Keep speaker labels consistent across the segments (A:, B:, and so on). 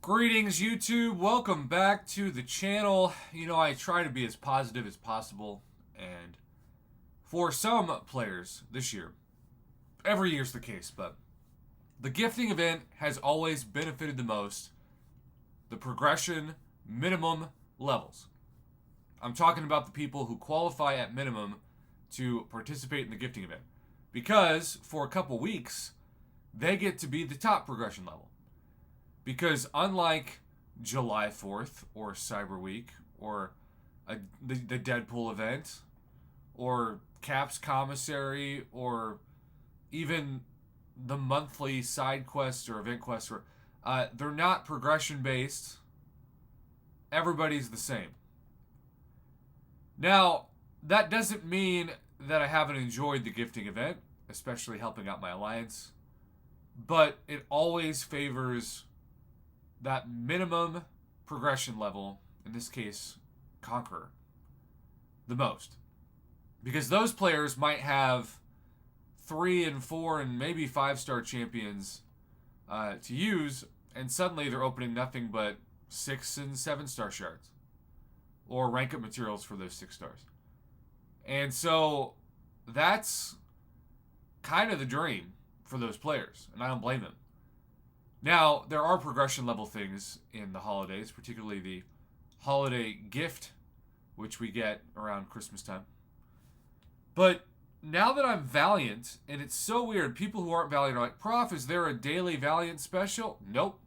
A: Greetings, YouTube. Welcome back to the channel. I try to be as positive as possible, and for some players this year, every year's the case, but the gifting event has always benefited the most the progression minimum levels. I'm talking about the people who qualify at minimum to participate in the gifting event, because for a couple weeks, they get to be the top progression level. Because unlike July 4th or Cyber Week or the Deadpool event or Cap's Commissary or even the monthly side quests or event quests, they're not progression based. Everybody's the same. Now, that doesn't mean that I haven't enjoyed the gifting event, especially helping out my alliance, but it always favors that minimum progression level, in this case, Conqueror, the most. Because those players might have 3 and 4 and maybe 5-star champions to use, and suddenly they're opening nothing but 6 and 7-star shards. Or rank up materials for those 6 stars. And so that's kind of the dream for those players, and I don't blame them. Now, there are progression level things in the holidays, particularly the holiday gift, which we get around Christmas time. But now that I'm Valiant, and it's so weird, people who aren't Valiant are like, Prof, is there a daily Valiant special? Nope.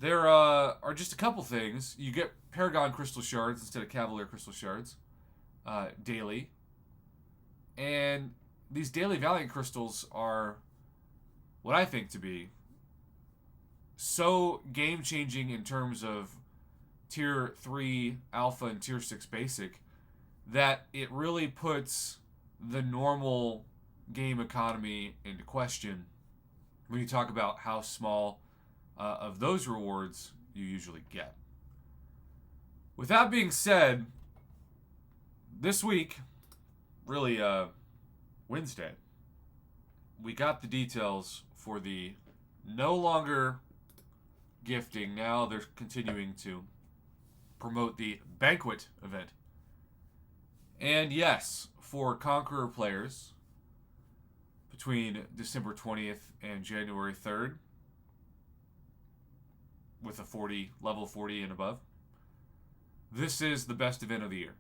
A: There are just a couple things. You get Paragon Crystal Shards instead of Cavalier Crystal Shards daily. And these daily Valiant Crystals are what I think to be so game-changing in terms of Tier 3 Alpha and Tier 6 Basic that it really puts the normal game economy into question when you talk about how small of those rewards you usually get. With that being said, this week, really Wednesday, we got the details for the no longer gifting. Now they're continuing to promote the banquet event. And yes, for Conqueror players between December 20th and January 3rd, with a level 40 and above, this is the best event of the year.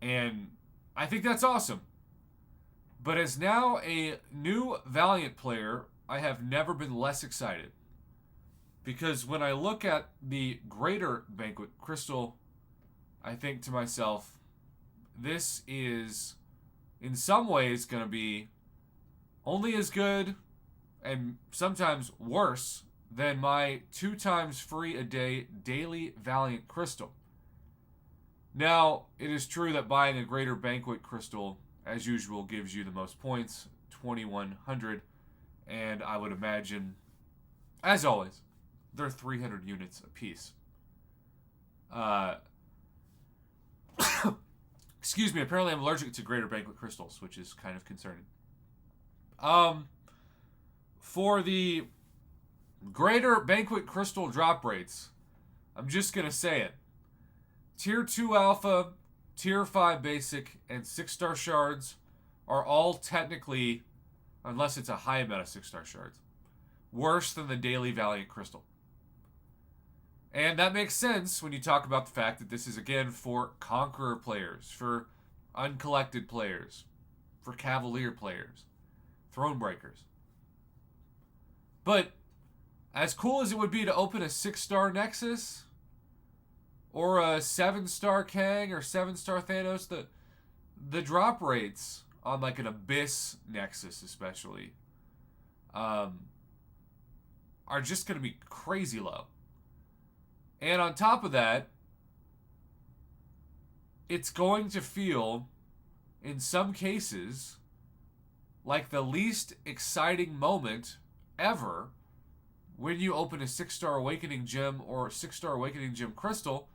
A: And I think that's awesome. But as now a new Valiant player, I have never been less excited. Because when I look at the Greater Banquet Crystal, I think to myself, this is in some ways going to be only as good and sometimes worse than my 2 times free a day daily Valiant Crystal. Now, it is true that buying a Greater Banquet Crystal, as usual, gives you the most points, 2,100, and I would imagine, as always, they're 300 units apiece. Excuse me, apparently I'm allergic to Greater Banquet Crystals, which is kind of concerning. For the Greater Banquet Crystal drop rates, I'm just going to say it. Tier 2 Alpha, Tier 5 Basic, and 6-star shards are all technically, unless it's a high meta 6-star shards, worse than the daily Valiant Crystal. And that makes sense when you talk about the fact that this is, again, for Conqueror players, for Uncollected players, for Cavalier players, Thronebreakers. But as cool as it would be to open a 6-star Nexus or a 7-star Kang or 7-star Thanos, the drop rates on like an Abyss Nexus especially are just going to be crazy low. And on top of that, it's going to feel, in some cases, like the least exciting moment ever when you open a 6-star Awakening Gem or 6-star Awakening Gem Crystal,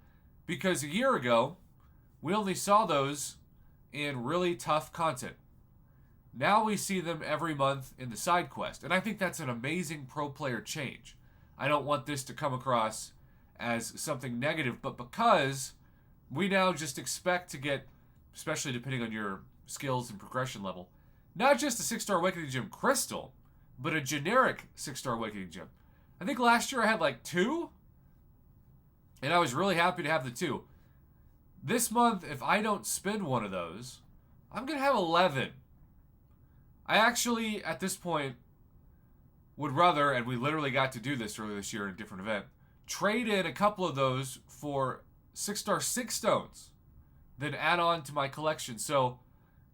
A: because a year ago, we only saw those in really tough content. Now we see them every month in the side quest. And I think that's an amazing pro player change. I don't want this to come across as something negative, but because we now just expect to get, especially depending on your skills and progression level, not just a 6-star Awakening Gem crystal, but a generic 6-star Awakening Gem. I think last year I had like 2, and I was really happy to have the 2. This month, if I don't spend one of those, I'm going to have 11. I actually, at this point, would rather, and we literally got to do this earlier this year in a different event, trade in a couple of those for 6-star 6 stones, then add on to my collection. So,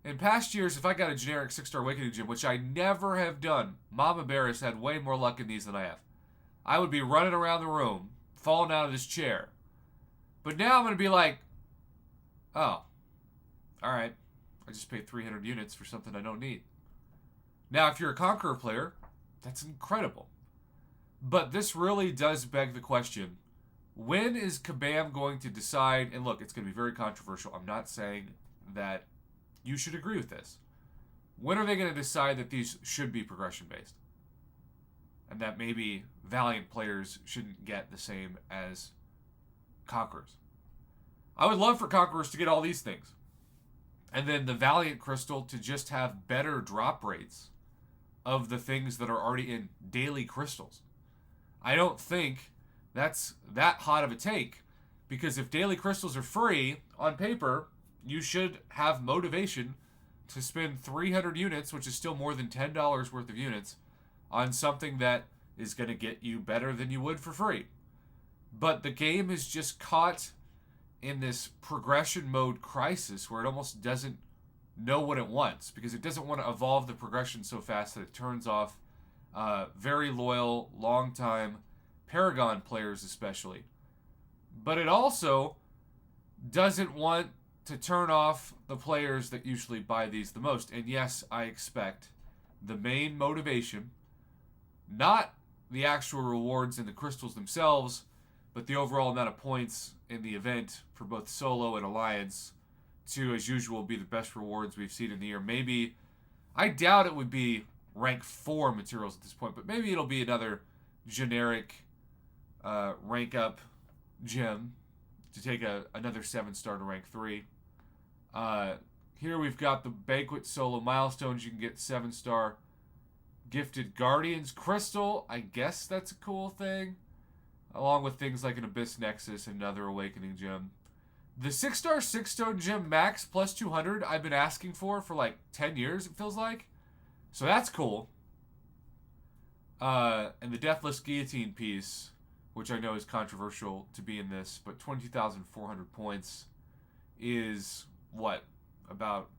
A: in past years, if I got a generic 6-star Awakening Gem, which I never have done, Mama Bear has had way more luck in these than I have. I would be running around the room, falling out of this chair. But now I'm going to be like, oh, alright, I just paid 300 units for something I don't need. Now, if you're a Conqueror player, that's incredible. But this really does beg the question, when is Kabam going to decide, and look, it's going to be very controversial, I'm not saying that you should agree with this. When are they going to decide that these should be progression-based? And that maybe Valiant players shouldn't get the same as Conquerors? I would love for Conquerors to get all these things. And then the Valiant Crystal to just have better drop rates of the things that are already in daily crystals. I don't think that's that hot of a take, because if daily crystals are free, on paper, you should have motivation to spend 300 units, which is still more than $10 worth of units, on something that is going to get you better than you would for free. But the game is just caught in this progression mode crisis where it almost doesn't know what it wants, because it doesn't want to evolve the progression so fast that it turns off very loyal, long-time Paragon players especially. But it also doesn't want to turn off the players that usually buy these the most. And yes, I expect the main motivation, not the actual rewards in the crystals themselves, but the overall amount of points in the event for both solo and alliance, to, as usual, be the best rewards we've seen in the year. Maybe, I doubt it would be rank 4 materials at this point, but maybe it'll be another generic rank up gem to take another 7-star to rank 3. Here we've got the Banquet solo milestones. You can get 7-star Gifted Guardians Crystal. I guess that's a cool thing. Along with things like an Abyss Nexus and another Awakening Gem. The 6-star 6-stone gem max plus 200 I've been asking for like 10 years, it feels like. So that's cool. And the Deathless Guillotine piece, which I know is controversial to be in this, but 22,400 points is what? About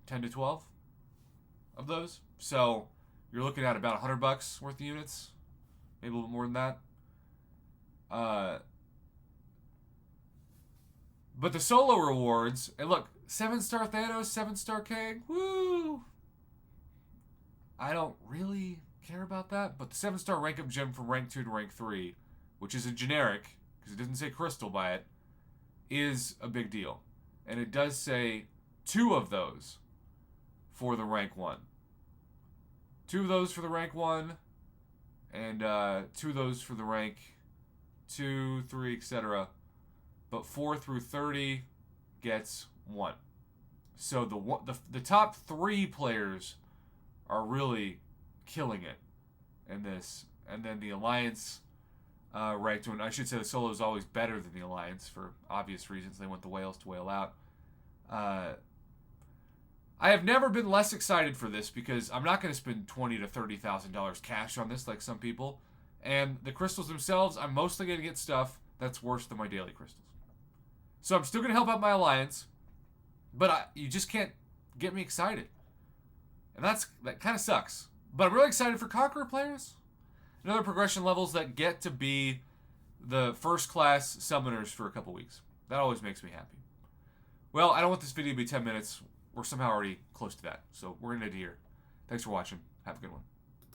A: 10 to 12 of those? So you're looking at about $100 worth of units. Maybe a little more than that. But the solo rewards, and look, 7-star Thanos, 7-star Kang, woo! I don't really care about that, but the 7-star rank up gem from rank 2 to rank 3, which is a generic, because it doesn't say crystal by it, is a big deal. And it does say 2 of those for the rank 1. 2 of those for the rank 1, and 2 of those for the rank 2, 3, etc. But 4 through 30 gets 1. So the top 3 players are really killing it in this. And then the Alliance ranked one. I should say the solo is always better than the Alliance for obvious reasons. They want the whales to whale out. I have never been less excited for this, because I'm not going to spend $20,000 to $30,000 cash on this like some people. And the crystals themselves, I'm mostly going to get stuff that's worse than my daily crystals. So I'm still going to help out my Alliance, but you just can't get me excited. And that kind of sucks. But I'm really excited for Conqueror players and other progression levels that get to be the first-class summoners for a couple weeks. That always makes me happy. Well, I don't want this video to be 10 minutes. We're somehow already close to that. So we're going to end it here. Thanks for watching. Have a good one.